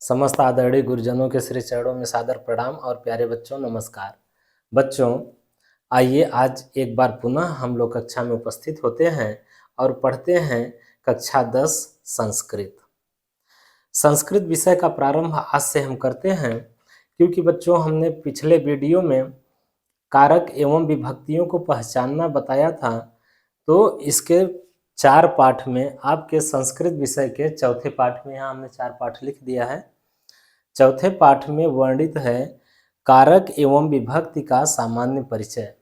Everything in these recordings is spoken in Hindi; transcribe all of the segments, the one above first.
समस्त आदरणीय गुरुजनों के श्री चरणों में सादर प्रणाम और प्यारे बच्चों नमस्कार। बच्चों आइए आज एक बार पुनः हम लोग कक्षा में उपस्थित होते हैं और पढ़ते हैं कक्षा 10 संस्कृत। संस्कृत विषय का प्रारंभ आज से हम करते हैं क्योंकि बच्चों हमने पिछले वीडियो में कारक एवं विभक्तियों को पहचानना बताया था। तो इसके 4 पाठ में आपके संस्कृत विषय के चौथे पाठ में यहाँ हमने 4 पाठ लिख दिया है। चौथे पाठ में वर्णित है कारक एवं विभक्ति का सामान्य परिचय।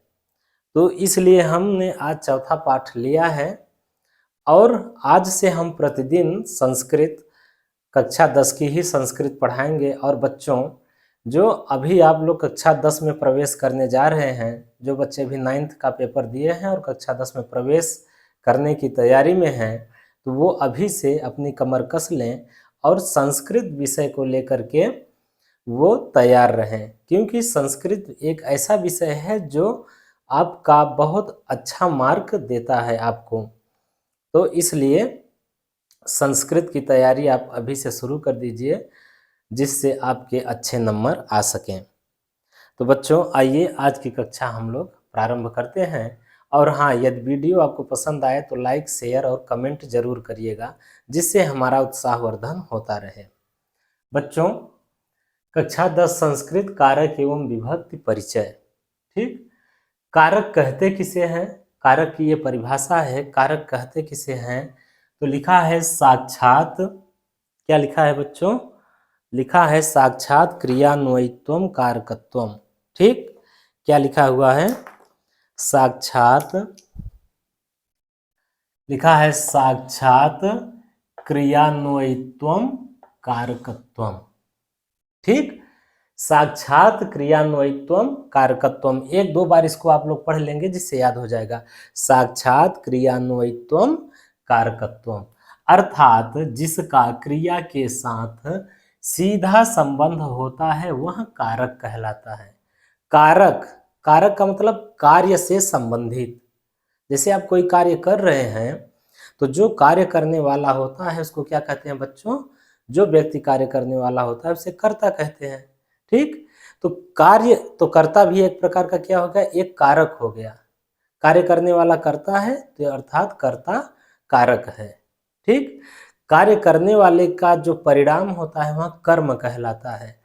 तो इसलिए हमने आज चौथा पाठ लिया है और आज से हम प्रतिदिन संस्कृत कक्षा 10 की ही संस्कृत पढ़ाएंगे। और बच्चों जो अभी आप लोग कक्षा 10 में प्रवेश करने जा रहे हैं, जो बच्चे भी 9th का पेपर दिए हैं और कक्षा 10 में प्रवेश करने की तैयारी में हैं, तो वो अभी से अपनी कमर कस लें और संस्कृत विषय को लेकर के वो तैयार रहें, क्योंकि संस्कृत एक ऐसा विषय है जो आपका बहुत अच्छा मार्क देता है आपको। तो इसलिए संस्कृत की तैयारी आप अभी से शुरू कर दीजिए जिससे आपके अच्छे नंबर आ सकें। तो बच्चों आइए आज की कक्षा हम लोग प्रारंभ करते हैं। और हाँ, यदि वीडियो आपको पसंद आए तो लाइक शेयर और कमेंट जरूर करिएगा जिससे हमारा उत्साहवर्धन होता रहे। बच्चों कक्षा 10 संस्कृत कारक एवं विभक्ति परिचय। ठीक, कारक कहते किसे हैं, कारक की ये परिभाषा है। कारक कहते किसे हैं तो लिखा है साक्षात, क्या लिखा है बच्चों, लिखा है साक्षात क्रियान्वयित्वम कारकत्वम। ठीक, क्या लिखा हुआ है, साक्षात, लिखा है साक्षात क्रियान्वयित्वम कारकत्वम। ठीक, साक्षात क्रियान्वयित्वम कारकत्वम, 1-2 बार इसको आप लोग पढ़ लेंगे जिससे याद हो जाएगा। साक्षात क्रियान्वयित्वम कारकत्वम अर्थात जिसका क्रिया के साथ सीधा संबंध होता है वह कारक कहलाता है। कारक, कारक का मतलब कार्य से संबंधित। जैसे आप कोई कार्य कर रहे हैं तो जो कार्य करने वाला होता है उसको क्या कहते हैं बच्चों, जो व्यक्ति कार्य करने वाला होता है उसे कर्ता कहते हैं। ठीक, तो कार्य तो कर्ता भी एक प्रकार का क्या हो गया, एक कारक हो गया। कार्य करने वाला कर्ता है तो अर्थात कर्ता कारक है। ठीक, कार्य करने वाले का जो परिणाम होता है वह कर्म कहलाता है।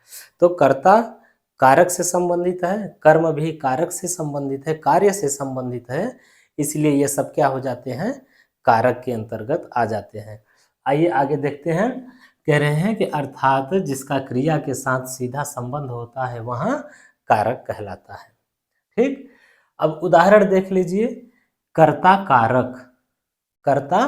तो कर्ता कारक से संबंधित है, कर्म भी कारक से संबंधित है, कार्य से संबंधित है, इसलिए ये सब क्या हो जाते हैं, कारक के अंतर्गत आ जाते हैं। आइए आगे देखते हैं। कह रहे हैं कि अर्थात जिसका क्रिया के साथ सीधा संबंध होता है वह कारक कहलाता है। ठीक, अब उदाहरण देख लीजिए। कर्ता कारक, कर्ता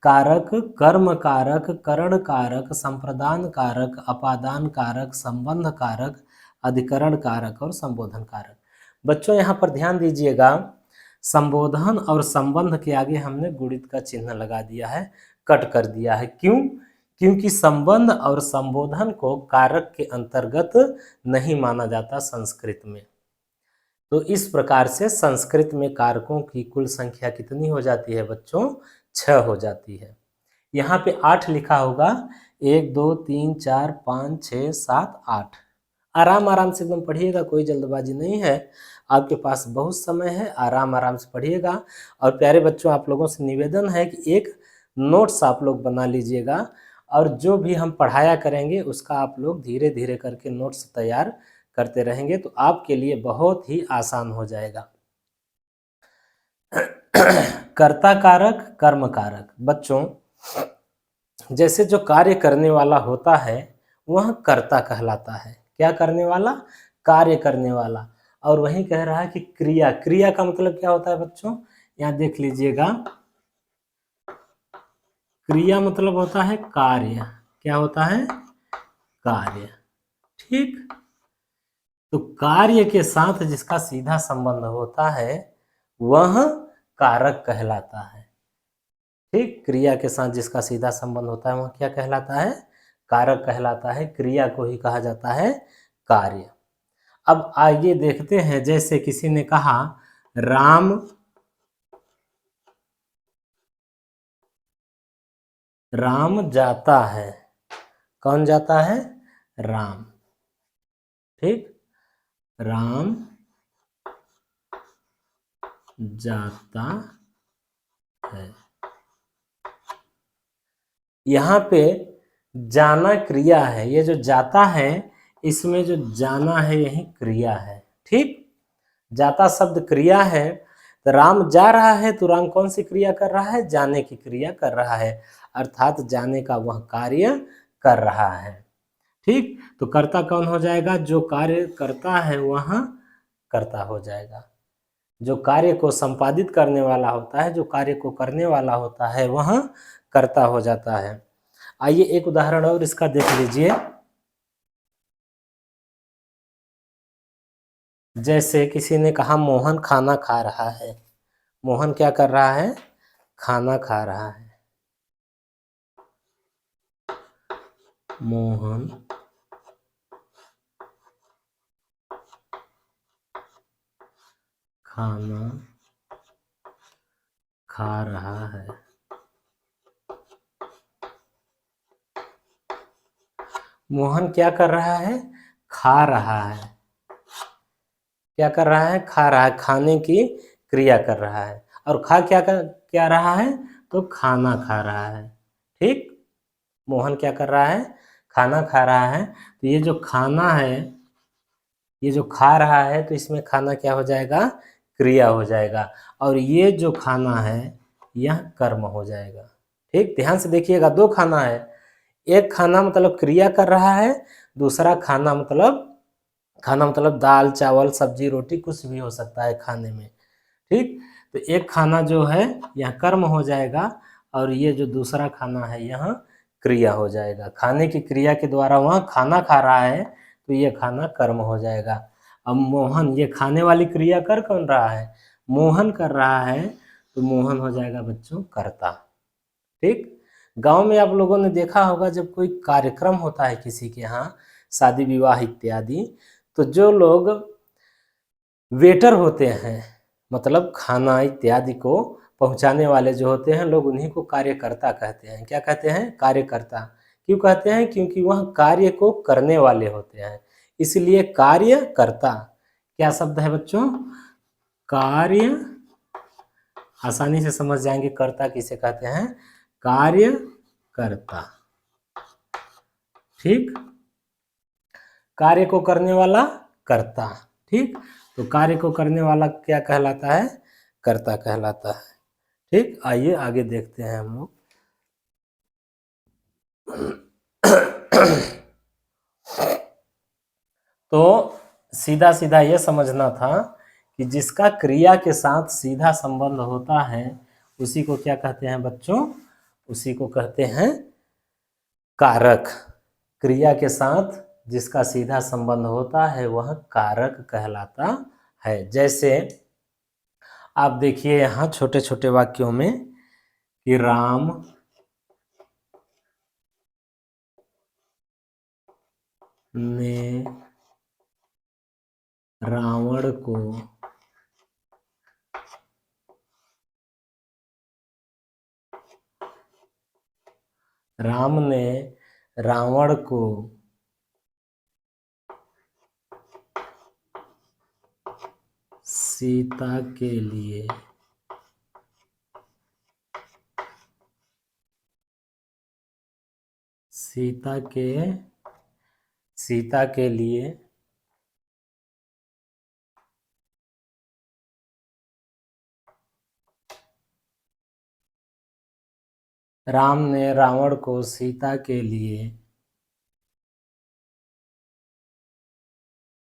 कारक, कर्म कारक, करण कारक, संप्रदान कारक, अपादान कारक, संबंध कारक, अधिकरण कारक और संबोधन कारक। बच्चों यहाँ पर ध्यान दीजिएगा, संबोधन और संबंध के आगे हमने गुणित का चिन्ह लगा दिया है, कट कर दिया है। क्यों, क्योंकि संबंध और संबोधन को कारक के अंतर्गत नहीं माना जाता संस्कृत में। तो इस प्रकार से संस्कृत में कारकों की कुल संख्या कितनी हो जाती है बच्चों, 6 हो जाती है। यहाँ पे 8 लिखा होगा, 1 2 3 4 5 6 7 8। आराम आराम से एकदम पढ़िएगा, कोई जल्दबाजी नहीं है, आपके पास बहुत समय है, आराम आराम से पढ़िएगा। और प्यारे बच्चों आप लोगों से निवेदन है कि एक नोट्स आप लोग बना लीजिएगा और जो भी हम पढ़ाया करेंगे उसका आप लोग धीरे धीरे करके नोट्स तैयार करते रहेंगे तो आपके लिए बहुत ही आसान हो जाएगा। कर्ता कारक, कर्म कारक। बच्चों जैसे जो कार्य करने वाला होता है वह कर्ता कहलाता है। क्या करने वाला, कार्य करने वाला। और वही कह रहा है कि क्रिया, क्रिया का मतलब क्या होता है बच्चों, यहाँ देख लीजिएगा, क्रिया मतलब होता है कार्य। क्या होता है, कार्य। ठीक, तो कार्य के साथ जिसका सीधा संबंध होता है वह कारक कहलाता है। ठीक, क्रिया के साथ जिसका सीधा संबंध होता है वह क्या कहलाता है, कारक कहलाता है। क्रिया को ही कहा जाता है कार्य। अब आइए देखते हैं, जैसे किसी ने कहा राम राम जाता है। कौन जाता है, राम। ठीक, राम जाता है। यहाँ पे जाना क्रिया है, ये जो जाता है इसमें जो जाना है यही क्रिया है। ठीक, जाता शब्द क्रिया है, तो राम जा रहा है तो राम कौन सी क्रिया कर रहा है? जाने की क्रिया कर रहा है, अर्थात जाने का वह कार्य कर रहा है। ठीक, तो कर्ता कौन हो जाएगा? जो कार्य करता है वह कर्ता हो जाएगा। जो कार्य को संपादित करने वाला होता है, जो कार्य को करने वाला होता है वह कर्ता हो जाता है। आइए एक उदाहरण और इसका देख लीजिए। जैसे किसी ने कहा मोहन खाना खा रहा है। मोहन क्या कर रहा है? खाना खा रहा है। मोहन खाना खा रहा है। मोहन क्या कर रहा है? खा रहा है। क्या कर रहा है? खा रहा है, खाने की क्रिया कर रहा है। और खा क्या रहा है? तो खाना खा रहा है। ठीक, मोहन क्या कर रहा है? खाना खा रहा है। तो ये जो खाना है, ये जो खा रहा है, तो इसमें खाना क्या हो जाएगा? क्रिया हो जाएगा। और ये जो खाना है यह कर्म हो जाएगा। ठीक, ध्यान से देखिएगा, दो खाना है। एक खाना मतलब क्रिया कर रहा है, दूसरा खाना मतलब दाल चावल सब्जी रोटी कुछ भी हो सकता है खाने में। ठीक, तो एक खाना जो है यह कर्म हो जाएगा, और ये जो दूसरा खाना है यह क्रिया हो जाएगा। खाने की क्रिया के द्वारा वह खाना खा रहा है, तो ये खाना कर्म हो जाएगा। अब मोहन, ये खाने वाली क्रिया कर कौन रहा है? मोहन कर रहा है, तो मोहन हो जाएगा बच्चों कर्ता। ठीक, गांव में आप लोगों ने देखा होगा जब कोई कार्यक्रम होता है किसी के यहाँ, शादी विवाह इत्यादि, तो जो लोग वेटर होते हैं, मतलब खाना इत्यादि को पहुंचाने वाले जो होते हैं लोग, उन्हीं को कार्यकर्ता कहते हैं। क्या कहते हैं? कार्यकर्ता। क्यों कहते हैं? क्योंकि वह कार्य को करने वाले होते हैं, इसलिए कार्यकर्ता। क्या शब्द है बच्चों? कार्य। आसानी से समझ जाएंगे कर्ता किसे कहते हैं? कार्यकर्ता। ठीक, कार्य को करने वाला कर्ता। ठीक, तो कार्य को करने वाला क्या कहलाता है? कर्ता कहलाता है। ठीक, आइए आगे देखते हैं हम लोग। तो सीधा सीधा ये समझना था कि जिसका क्रिया के साथ सीधा संबंध होता है उसी को क्या कहते हैं बच्चों? उसी को कहते हैं कारक। क्रिया के साथ जिसका सीधा संबंध होता है वह कारक कहलाता है। जैसे आप देखिए यहाँ छोटे छोटे वाक्यों में कि राम ने रावण को राम ने रावण को सीता के लिए सीता के लिए राम ने रावण को सीता के लिए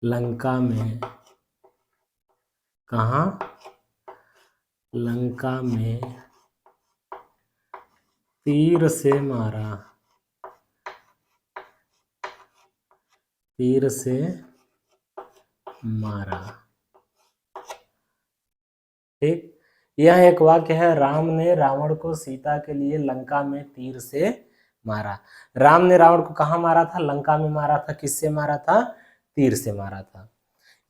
लंका में, कहाँ? लंका में तीर से मारा। तीर से मारा। ठीक, यह एक वाक्य है, राम ने रावण को सीता के लिए लंका में तीर से मारा। राम ने रावण को कहाँ मारा था? लंका में मारा था। किससे मारा था? तीर से मारा था।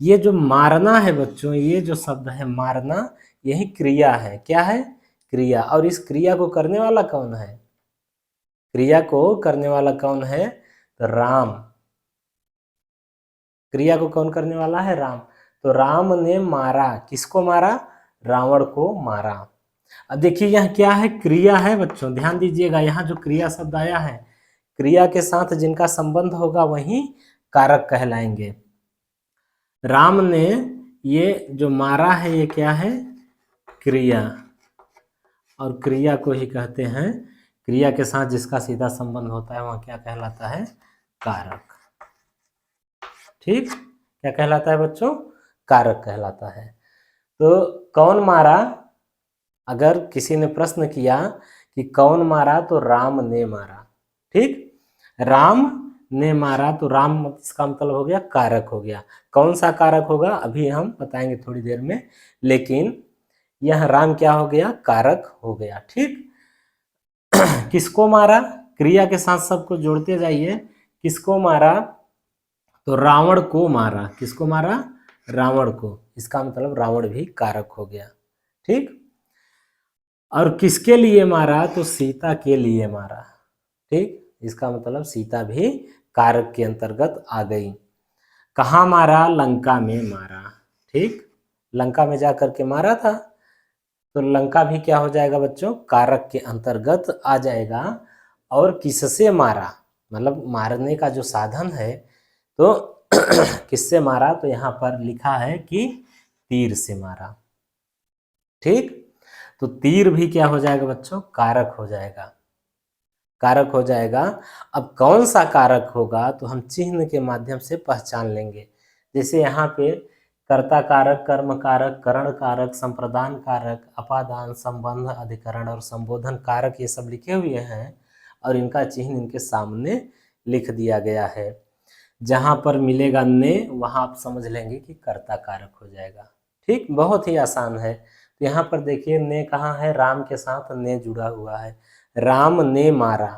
ये जो मारना है बच्चों, ये जो शब्द है मारना, यही क्रिया है। क्या है? क्रिया। और इस क्रिया को करने वाला कौन है? क्रिया को करने वाला कौन है? तो राम। क्रिया को कौन करने वाला है? राम। तो राम ने मारा, किसको मारा? रावण को मारा। अब देखिए यह क्या है? क्रिया है बच्चों, ध्यान दीजिएगा, यहाँ जो क्रिया शब्द आया है, क्रिया के साथ जिनका संबंध होगा वही कारक कहलाएंगे। राम ने ये जो मारा है ये क्या है? क्रिया, और क्रिया को ही कहते हैं, क्रिया के साथ जिसका सीधा संबंध होता है वह क्या कहलाता है? कारक। ठीक, क्या कहलाता है बच्चों? कारक कहलाता है। तो कौन मारा? अगर किसी ने प्रश्न किया कि कौन मारा, तो राम ने मारा। ठीक, राम ने मारा, तो राम इसका मतलब हो गया कारक हो गया। कौन सा कारक होगा अभी हम बताएंगे थोड़ी देर में, लेकिन यह राम क्या हो गया? कारक हो गया। ठीक, किसको मारा? क्रिया के साथ सबको जोड़ते जाइए। किसको मारा? तो रावण को मारा। किसको मारा? रावण को। इसका मतलब रावण भी कारक हो गया। ठीक, और किसके लिए मारा? तो सीता के लिए मारा। ठीक, इसका मतलब सीता भी कारक के अंतर्गत आ गई। कहाँ मारा? लंका में मारा। ठीक, लंका में जाकर के मारा था, तो लंका भी क्या हो जाएगा बच्चों? कारक के अंतर्गत आ जाएगा। और किससे मारा, मतलब मारने का जो साधन है, तो किससे मारा? तो यहाँ पर लिखा है कि तीर से मारा। ठीक, तो तीर भी क्या हो जाएगा बच्चों? कारक हो जाएगा, कारक हो जाएगा। अब कौन सा कारक होगा तो हम चिन्ह के माध्यम से पहचान लेंगे। जैसे यहाँ पे कर्ता कारक, कर्म कारक, करण कारक, संप्रदान कारक, अपादान, संबंध, अधिकरण और संबोधन कारक, ये सब लिखे हुए हैं और इनका चिन्ह इनके सामने लिख दिया गया है। जहाँ पर मिलेगा ने, वहाँ आप समझ लेंगे कि कर्ता कारक हो जाएगा। ठीक, बहुत ही आसान है। तो यहाँ पर देखिए ने कहाँ है? राम के साथ ने जुड़ा हुआ है। राम ने मारा,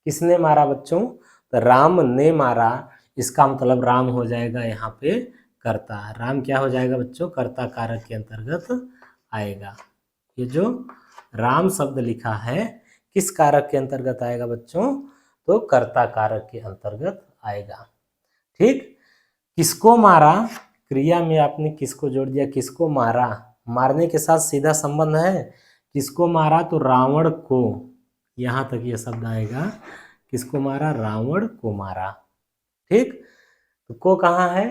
किसने मारा बच्चों? तो राम ने मारा, इसका मतलब राम हो जाएगा यहाँ पे कर्ता। राम क्या हो जाएगा बच्चों? कर्ता कारक के अंतर्गत आएगा। ये जो राम शब्द लिखा है किस कारक के अंतर्गत आएगा बच्चों? तो कर्ता कारक के अंतर्गत आएगा। ठीक, किसको मारा? क्रिया में आपने किसको जोड़ दिया? किसको मारा, मारने के साथ सीधा संबंध है। किसको मारा? तो रावण को, यहाँ तक ये शब्द आएगा। किसको मारा? रावण को मारा। ठीक, तो को कहाँ है?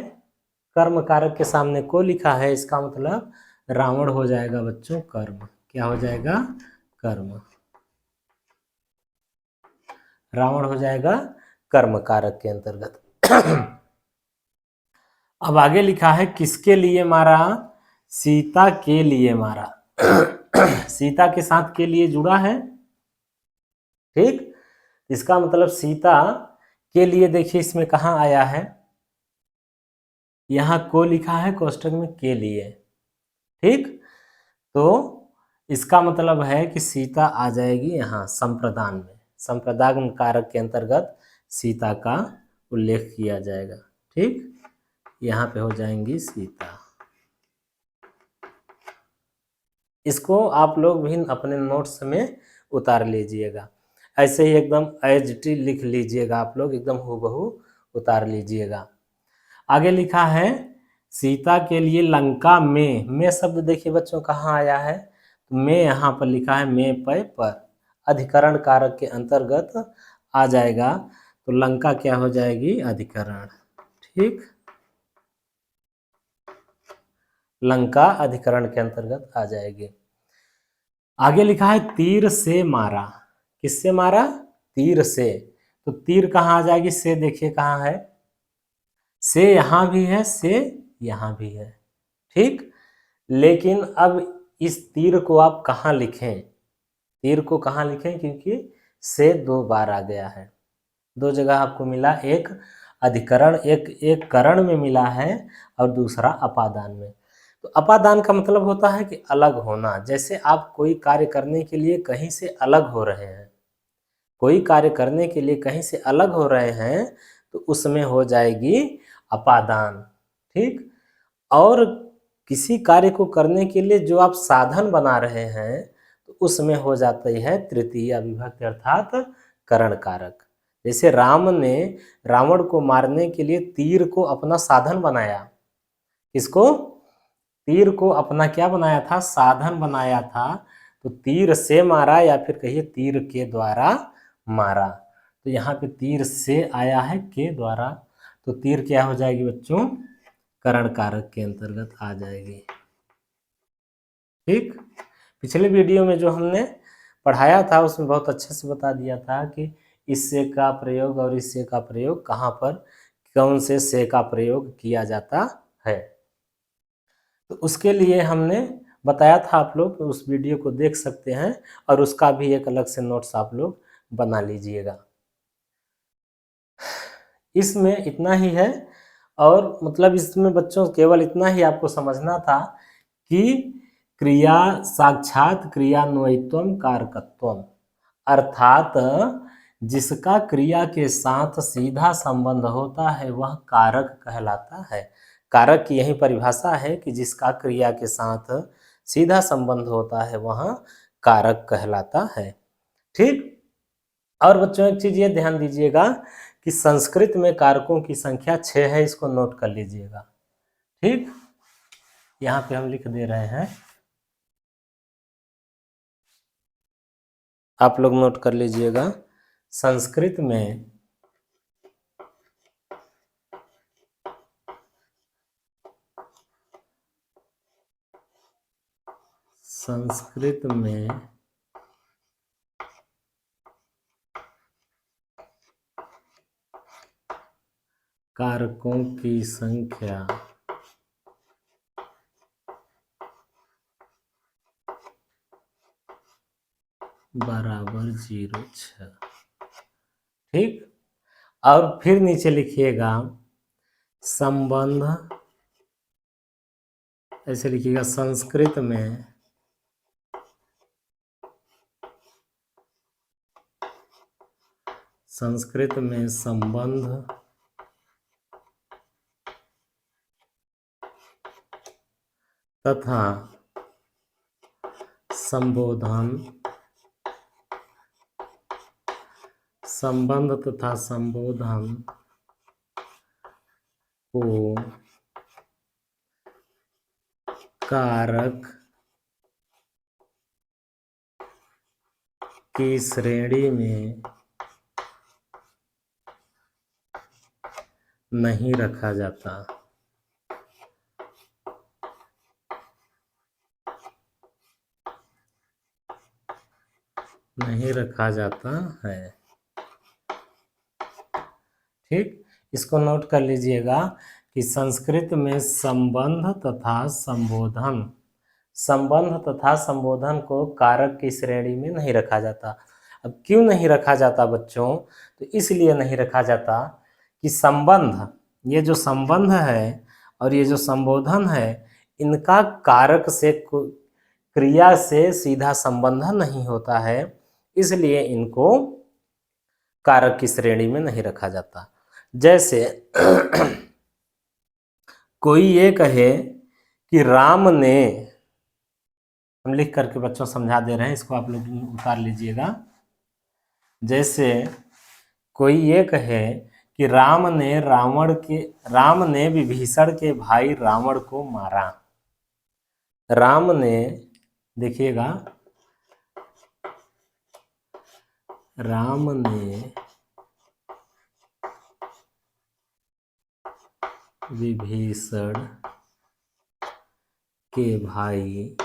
कर्म कारक के सामने को लिखा है, इसका मतलब रावण हो जाएगा बच्चों कर्म। क्या हो जाएगा? कर्म। रावण हो जाएगा कर्म कारक के अंतर्गत। अब आगे लिखा है किसके लिए मारा? सीता के लिए मारा। सीता के साथ के लिए जुड़ा है। ठीक, इसका मतलब सीता के लिए, देखिए इसमें कहाँ आया है? यहाँ को लिखा है कोष्टक में के लिए। ठीक, तो इसका मतलब है कि सीता आ जाएगी यहाँ संप्रदान में। संप्रदान कारक के अंतर्गत सीता का उल्लेख किया जाएगा। ठीक, यहाँ पे हो जाएंगी सीता। इसको आप लोग भी अपने नोट्स में उतार लीजिएगा। ऐसे ही एकदम एज इट इज लिख लीजिएगा, आप लोग एकदम हूबहू उतार लीजिएगा। आगे लिखा है सीता के लिए लंका में शब्द देखिए बच्चों कहाँ आया है? में यहाँ पर लिखा है में पर अधिकरण कारक के अंतर्गत आ जाएगा। तो लंका क्या हो जाएगी? अधिकरण। ठीक, लंका अधिकरण के अंतर्गत आ जाएगी। आगे लिखा है तीर से मारा। किससे मारा? तीर से। तो तीर कहाँ आ जाएगी? से देखिए कहाँ है? से यहाँ भी है, से यहाँ भी है। ठीक, लेकिन अब इस तीर को आप कहाँ लिखें? तीर को कहाँ लिखें? क्योंकि से दो बार आ गया है, दो जगह आपको मिला। एक अधिकरण, एक करण में मिला है और दूसरा अपादान में। तो अपादान का मतलब होता है कि अलग होना। जैसे आप कोई कार्य करने के लिए कहीं से अलग हो रहे हैं, कोई कार्य करने के लिए कहीं से अलग हो रहे हैं, तो उसमें हो जाएगी अपादान। ठीक, और किसी कार्य को करने के लिए जो आप साधन बना रहे हैं, तो उसमें हो जाती है तृतीया विभक्ति अर्थात करण कारक। जैसे राम ने रावण को मारने के लिए तीर को अपना साधन बनाया। किसको? तीर को अपना क्या बनाया था? साधन बनाया था। तो तीर से मारा या फिर कहिए तीर के द्वारा मारा। तो यहाँ पे तीर से आया है के द्वारा, तो तीर क्या हो जाएगी बच्चों? करण कारक के अंतर्गत आ जाएगी। ठीक, पिछले वीडियो में जो हमने पढ़ाया था उसमें बहुत अच्छे से बता दिया था कि इससे का प्रयोग और इससे का प्रयोग कहाँ पर, कौन से का प्रयोग किया जाता है। तो उसके लिए हमने बताया था, आप लोग उस वीडियो को देख सकते हैं और उसका भी एक अलग से नोट्स आप लोग बना लीजिएगा। इसमें इतना ही है, और मतलब इसमें बच्चों केवल इतना ही आपको समझना था कि क्रिया साक्षात क्रियान्वयित्वम कारकत्वम, अर्थात जिसका क्रिया के साथ सीधा संबंध होता है वह कारक कहलाता है। कारक की यही परिभाषा है कि जिसका क्रिया के साथ सीधा संबंध होता है वह कारक कहलाता है। ठीक, और बच्चों एक चीज ये ध्यान दीजिएगा कि संस्कृत में कारकों की संख्या 6 है, इसको नोट कर लीजिएगा। ठीक, यहाँ पे हम लिख दे रहे हैं, आप लोग नोट कर लीजिएगा। संस्कृत में कारकों की संख्या बराबर 0,6। ठीक, और फिर नीचे लिखिएगा संबंध, ऐसे लिखिएगा संस्कृत में संबंध तथा संबोधन, संबंध तथा संबोधन को कारक की श्रेणी में नहीं रखा जाता। नहीं रखा जाता है। ठीक, इसको नोट कर लीजिएगा कि संस्कृत में संबंध तथा संबोधन को कारक की श्रेणी में नहीं रखा जाता। अब क्यों नहीं रखा जाता बच्चों? तो इसलिए नहीं रखा जाता कि संबंध, ये जो संबंध है और ये जो संबोधन है, इनका कारक से क्रिया से सीधा संबंध नहीं होता है, इसलिए इनको कारक की श्रेणी में नहीं रखा जाता। जैसे कोई ये कहे कि राम ने, हम लिख करके बच्चों समझा दे रहे हैं, इसको आप लोग उतार लीजिएगा। जैसे कोई ये कहे कि राम ने विभीषण के भाई रावण को मारा। राम ने, देखिएगा, राम ने विभीषण के भाई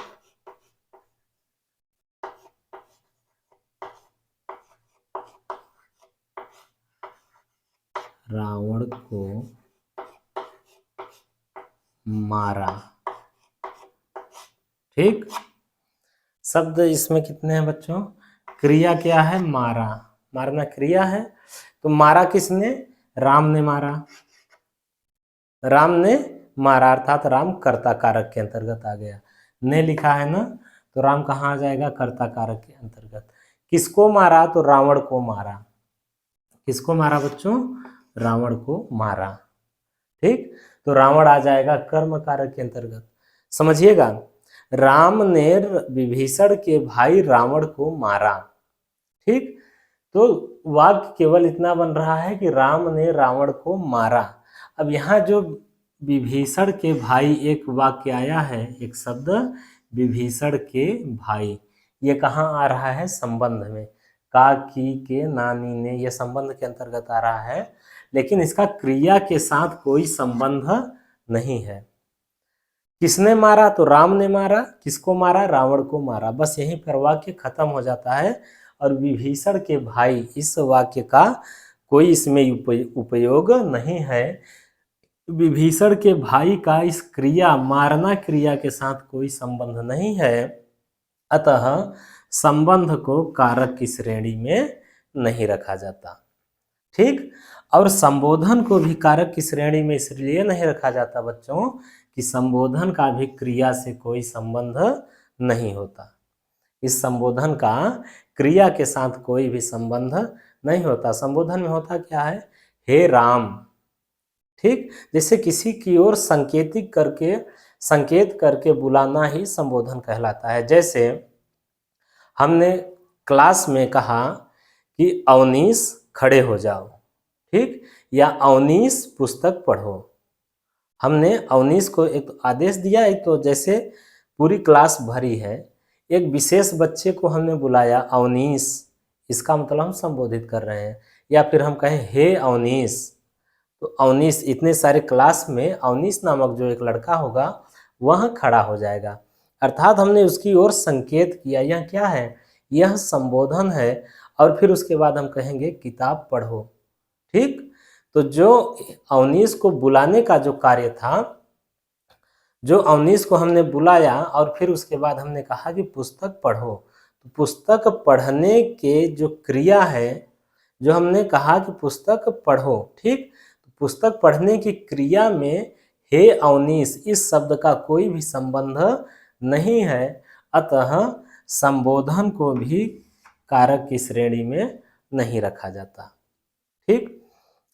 रावण को मारा। ठीक, शब्द इसमें कितने हैं बच्चों? क्रिया क्या है? मारा, मारना क्रिया है। तो मारा किसने? राम ने मारा। राम ने मारा अर्थात राम कर्ता कारक के अंतर्गत आ गया। ने लिखा है ना, तो राम कहाँ आ जाएगा? कर्ता कारक के अंतर्गत। किसको मारा? तो रावण को मारा। किसको मारा बच्चों? रावण को मारा। ठीक, तो रावण आ जाएगा कर्म कारक के अंतर्गत। समझिएगा, राम ने विभीषण के भाई रावण को मारा। ठीक, तो वाक्य केवल इतना बन रहा है कि राम ने रावण को मारा। अब यहाँ जो विभीषण के भाई एक वाक्य आया है, एक शब्द विभीषण के भाई, ये कहाँ आ रहा है? संबंध में। का, की, के, नानी, ने, ये संबंध के अंतर्गत आ रहा है, लेकिन इसका क्रिया के साथ कोई संबंध नहीं है। किसने मारा? तो राम ने मारा। किसको मारा? रावण को मारा। बस यहीं पर वाक्य खत्म हो जाता है। और विभीषण के भाई, इस वाक्य का कोई इसमें उपयोग नहीं है। विभीषण के भाई का इस क्रिया, मारना क्रिया के साथ कोई संबंध नहीं है, अतः संबंध को कारक की श्रेणी में नहीं रखा जाता। ठीक। और संबोधन को भी कारक की श्रेणी में इसलिए नहीं रखा जाता बच्चों कि संबोधन का भी क्रिया से कोई संबंध नहीं होता। इस संबोधन का क्रिया के साथ कोई भी संबंध नहीं होता। संबोधन में होता क्या है? हे राम। ठीक। जैसे किसी की ओर संकेत करके बुलाना ही संबोधन कहलाता है। जैसे हमने क्लास में कहा कि अवनीश खड़े हो जाओ, ठीक, या अवनीश पुस्तक पढ़ो। हमने अवनीश को एक आदेश दिया, एक तो जैसे पूरी क्लास भरी है, एक विशेष बच्चे को हमने बुलाया अवनीश, इसका मतलब हम संबोधित कर रहे हैं। या फिर हम कहें हे अवनीश, तो अवनीश, इतने सारे क्लास में अवनीश नामक जो एक लड़का होगा वह खड़ा हो जाएगा, अर्थात हमने उसकी ओर संकेत किया। यह क्या है? यह संबोधन है। और फिर उसके बाद हम कहेंगे किताब पढ़ो। ठीक। तो जो अवनीश को बुलाने का जो कार्य था, जो अवनीश को हमने बुलाया और फिर उसके बाद हमने कहा कि पुस्तक पढ़ो, तो पुस्तक पढ़ने के जो क्रिया है, जो हमने कहा कि पुस्तक पढ़ो, ठीक, तो पुस्तक पढ़ने की क्रिया में हे अवनीश इस शब्द का कोई भी संबंध नहीं है, अतः संबोधन को भी कारक की श्रेणी में नहीं रखा जाता। ठीक।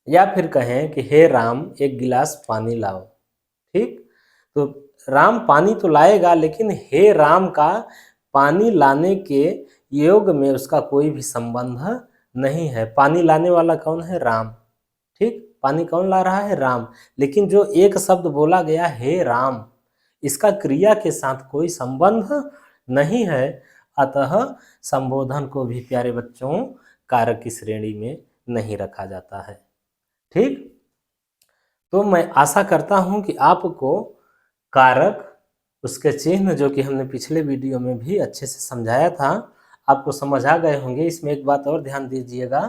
या फिर कहें कि हे राम एक गिलास पानी लाओ। ठीक। तो राम पानी तो लाएगा, लेकिन हे राम का पानी लाने के योग में उसका कोई भी संबंध नहीं है। पानी लाने वाला कौन है? राम। ठीक। पानी कौन ला रहा है? राम। लेकिन जो एक शब्द बोला गया हे राम, इसका क्रिया के साथ कोई संबंध नहीं है, अतः संबोधन को भी प्यारे बच्चों कारक की श्रेणी में नहीं रखा जाता है। ठीक। तो मैं आशा करता हूं कि आपको कारक, उसके चिन्ह जो कि हमने पिछले वीडियो में भी अच्छे से समझाया था, आपको समझ आ गए होंगे। इसमें एक बात और ध्यान दीजिएगा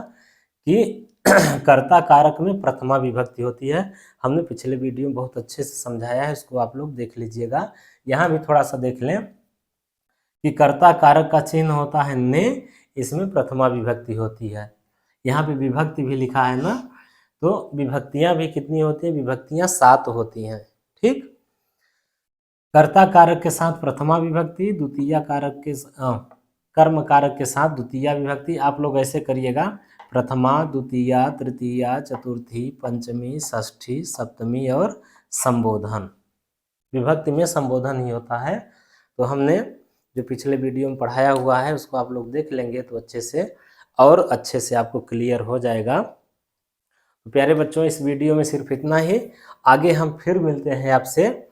कि कर्ता कारक में प्रथमा विभक्ति होती है। हमने पिछले वीडियो में बहुत अच्छे से समझाया है, उसको आप लोग देख लीजिएगा। यहाँ भी थोड़ा सा देख लें कि कर्ता कारक का चिन्ह होता है ने, इसमें प्रथमा विभक्ति होती है। यहाँ पे विभक्ति भी लिखा है ना, तो विभक्तियां भी कितनी होती हैं? विभक्तियां 7 होती हैं। ठीक। कर्ता कारक के साथ प्रथमा विभक्ति, द्वितीय कारक के कर्म कारक के साथ द्वितीय विभक्ति। आप लोग ऐसे करिएगा, प्रथमा, द्वितीया, तृतीया, चतुर्थी, पंचमी, षष्ठी, सप्तमी और संबोधन। विभक्ति में संबोधन ही होता है। तो हमने जो पिछले वीडियो में पढ़ाया हुआ है उसको आप लोग देख लेंगे तो अच्छे से आपको क्लियर हो जाएगा। तो प्यारे बच्चों, इस वीडियो में सिर्फ इतना ही। आगे हम फिर मिलते हैं आपसे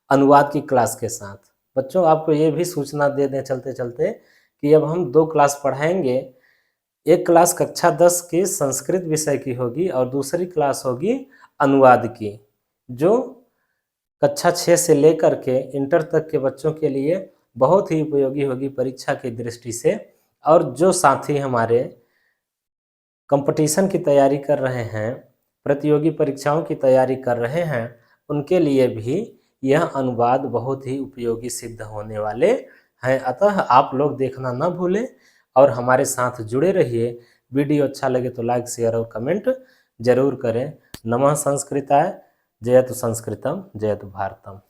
अनुवाद की क्लास के साथ। बच्चों, आपको ये भी सूचना दे दें चलते चलते कि अब हम 2 क्लास पढ़ाएंगे। एक क्लास कक्षा 10 की संस्कृत विषय की होगी और दूसरी क्लास होगी अनुवाद की, जो कक्षा 6 से लेकर के इंटर तक के बच्चों के लिए बहुत ही उपयोगी होगी परीक्षा की दृष्टि से। और जो साथी हमारे कंपटीशन की तैयारी कर रहे हैं, प्रतियोगी परीक्षाओं की तैयारी कर रहे हैं, उनके लिए भी यह अनुवाद बहुत ही उपयोगी सिद्ध होने वाले हैं। अतः आप लोग देखना न भूलें और हमारे साथ जुड़े रहिए। वीडियो अच्छा लगे तो लाइक, शेयर और कमेंट जरूर करें। नमः संस्कृताय। जयतु संस्कृतम, जयतु भारतम।